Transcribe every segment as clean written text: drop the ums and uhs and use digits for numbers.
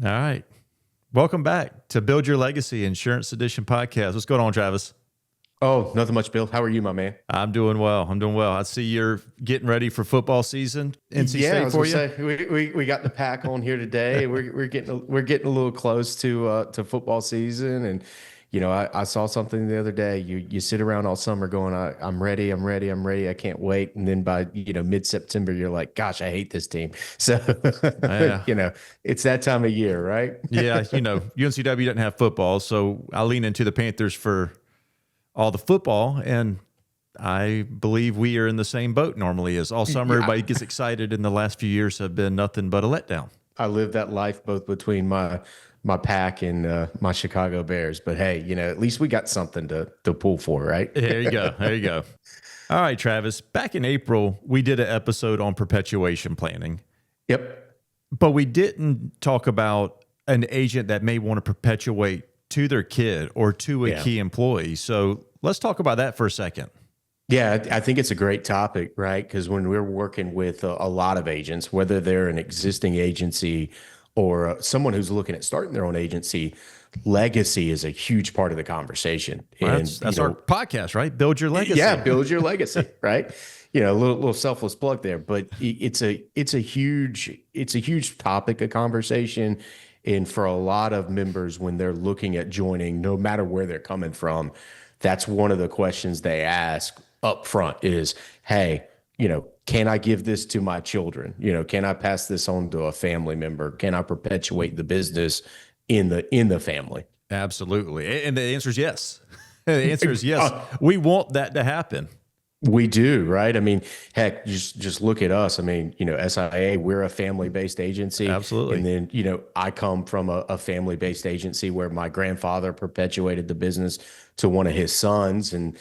All right. Welcome back to Build Your Legacy Insurance Edition podcast. What's going on, Travis? Oh, nothing much, Bill. How are you, my man? I'm doing well. I see you're getting ready for football season. NC Yeah, I State was for gonna you? say we got the pack on here today. We're getting a little close to football season, and I saw something the other day. You sit around all summer going, I'm ready, I'm ready, I'm ready, I can't wait, and then by mid-September you're like, gosh, I hate this team. So Yeah. it's that time of year, right? Yeah. UNCW doesn't have football, so I lean into the Panthers for all the football. And I believe we are in the same boat normally as all summer. Yeah, Everybody gets excited, and the last few years have been nothing but a letdown. I live that life both between my pack and my Chicago Bears. But hey, at least we got something to pull for, right? There you go. There you go. All right, Travis. Back in April, we did an episode on perpetuation planning, Yep. but we didn't talk about an agent that may want to perpetuate to their kid or to a Yeah. key employee. So let's talk about that for a second. Yeah, I think it's a great topic, right? Because when we're working with a lot of agents, whether they're an existing agency or someone who's looking at starting their own agency, legacy is a huge part of the conversation. Well, And that's our podcast, right? Build your legacy. yeah, build your legacy, right? A little selfless plug there, but it's a huge topic of conversation, and for a lot of members when they're looking at joining, no matter where they're coming from, that's one of the questions they ask up front is, hey, can I give this to my children? Can I pass this on to a family member? Can I perpetuate the business in the family? Absolutely. And the answer is yes. The answer is yes. We want that to happen. We do, right? I mean, heck, just look at us. I mean, SIA, we're a family-based agency. Absolutely. And then, I come from a family-based agency where my grandfather perpetuated the business to one of his sons. And,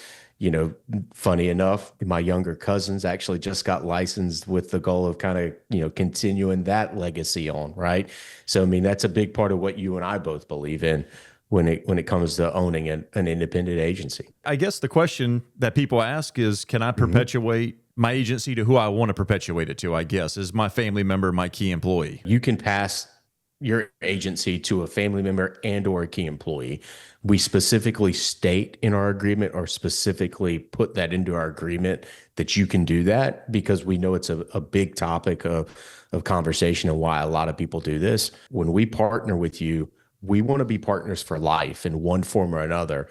funny enough, my younger cousins actually just got licensed with the goal of kind of, continuing that legacy on, right? So, I mean, that's a big part of what you and I both believe in when it comes to owning an independent agency. I guess the question that people ask is, can I perpetuate my agency to who I want to perpetuate it to, I guess, is my family member, my key employee. You can pass your agency to a family member and or a key employee. We specifically state in our agreement or specifically put that into our agreement that you can do that because we know it's a big topic of conversation and why a lot of people do this. When we partner with you, we want to be partners for life in one form or another.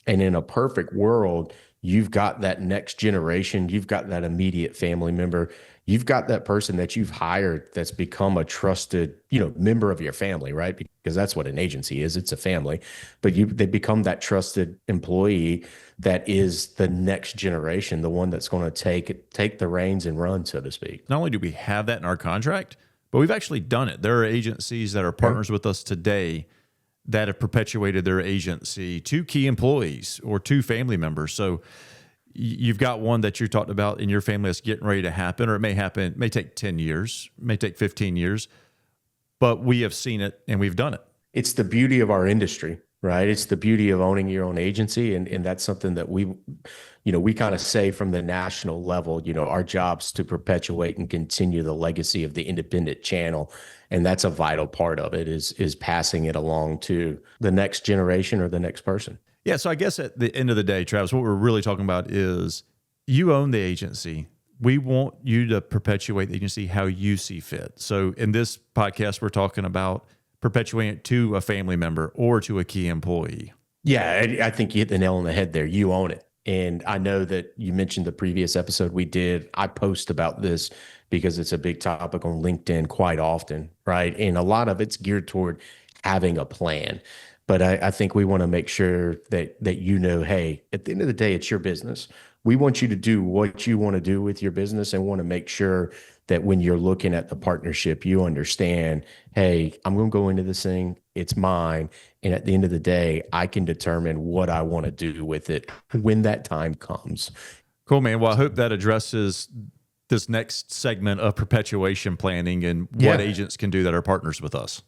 And in a perfect world, you've got that next generation, you've got that immediate family member, you've got that person that you've hired that's become a trusted, member of your family, right? Because that's what an agency is. It's a family, but they become that trusted employee that is the next generation, the one that's going to take the reins and run, so to speak. Not only do we have that in our contract, but we've actually done it. There are agencies that are partners with us today that have perpetuated their agency to key employees or to family members. So you've got one that you talked about in your family that's getting ready to happen, or it may take 10 years, may take 15 years, but we have seen it and we've done it. It's the beauty of our industry, right? It's the beauty of owning your own agency. And that's something that we kind of say from the national level, our job's to perpetuate and continue the legacy of the independent channel. And that's a vital part of it is passing it along to the next generation or the next person. Yeah. So I guess at the end of the day, Travis, what we're really talking about is you own the agency. We want you to perpetuate the agency how you see fit. So in this podcast, we're talking about perpetuating it to a family member or to a key employee. Yeah, I think you hit the nail on the head there. You own it. And I know that you mentioned the previous episode we did. I post about this because it's a big topic on LinkedIn quite often, right? And a lot of it's geared toward having a plan. But I think we want to make sure that hey, at the end of the day, it's your business. We want you to do what you want to do with your business and want to make sure that when you're looking at the partnership, you understand, hey, I'm going to go into this thing. It's mine. And at the end of the day, I can determine what I want to do with it when that time comes. Cool, man. Well, I hope that addresses this next segment of perpetuation planning and what agents can do that are partners with us.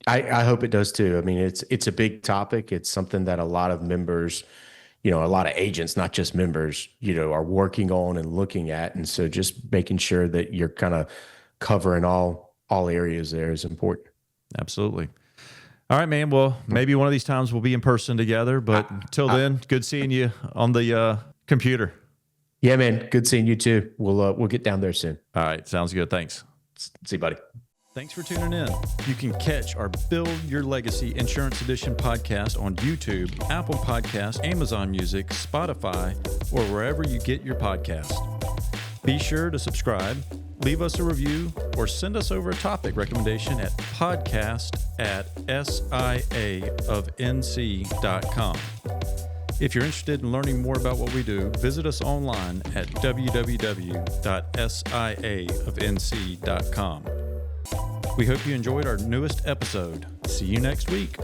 I hope it does too. I mean, it's a big topic. It's something that a lot of members, a lot of agents, not just members, are working on and looking at. And so just making sure that you're kind of covering all areas there is important. Absolutely. All right, man. Well, maybe one of these times we'll be in person together, but until then, good seeing you on the computer. Yeah, man. Good seeing you too. We'll get down there soon. All right. Sounds good. Thanks. See you, buddy. Thanks for tuning in. You can catch our Build Your Legacy Insurance Edition podcast on YouTube, Apple Podcasts, Amazon Music, Spotify, or wherever you get your podcast. Be sure to subscribe, leave us a review, or send us over a topic recommendation at podcast@siaofnc.com. If you're interested in learning more about what we do, visit us online at www.siaofnc.com. We hope you enjoyed our newest episode. See you next week.